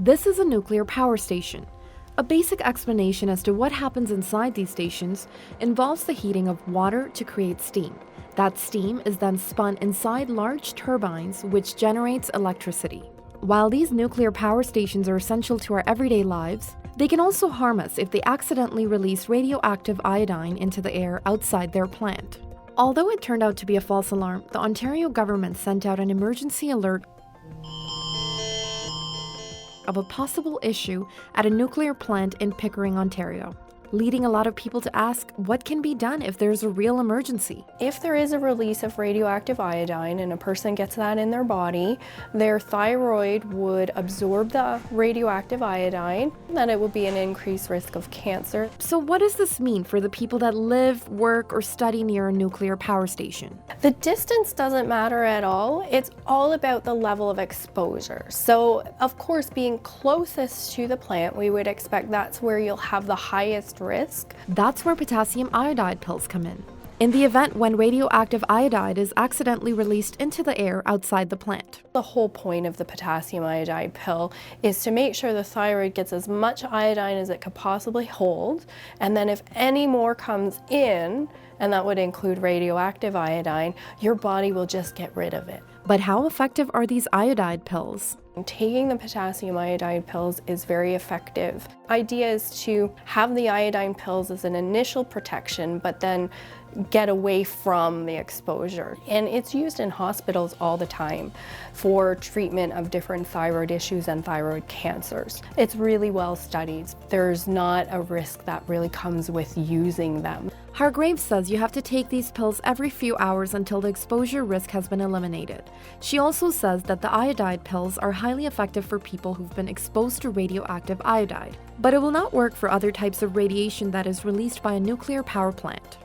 This is a nuclear power station. A basic explanation as to what happens inside these stations involves the heating of water to create steam. That steam is then spun inside large turbines, which generates electricity. While these nuclear power stations are essential to our everyday lives, they can also harm us if they accidentally release radioactive iodine into the air outside their plant. Although it turned out to be a false alarm, the Ontario government sent out an emergency alert of a possible issue at a nuclear plant in Pickering, Ontario, leading a lot of people to ask what can be done if there's a real emergency. If there is a release of radioactive iodine and a person gets that in their body, their thyroid would absorb the radioactive iodine, then it would be an increased risk of cancer. So what does this mean for the people that live, work, or study near a nuclear power station? The distance doesn't matter at all. It's all about the level of exposure. So, of course, being closest to the plant, we would expect that's where you'll have the highest risk. That's where potassium iodide pills come in. In the event when radioactive iodide is accidentally released into the air outside the plant. The whole point of the potassium iodide pill is to make sure the thyroid gets as much iodine as it could possibly hold, and then if any more comes in, and that would include radioactive iodine, your body will just get rid of it. But how effective are these iodide pills? Taking the potassium iodide pills is very effective. Idea is to have the iodine pills as an initial protection, but then get away from the exposure. And it's used in hospitals all the time for treatment of different thyroid issues and thyroid cancers. It's really well studied. There's not a risk that really comes with using them. Hargrave says you have to take these pills every few hours until the exposure risk has been eliminated. She also says that the iodide pills are highly effective for people who've been exposed to radioactive iodide, but it will not work for other types of radiation that is released by a nuclear power plant.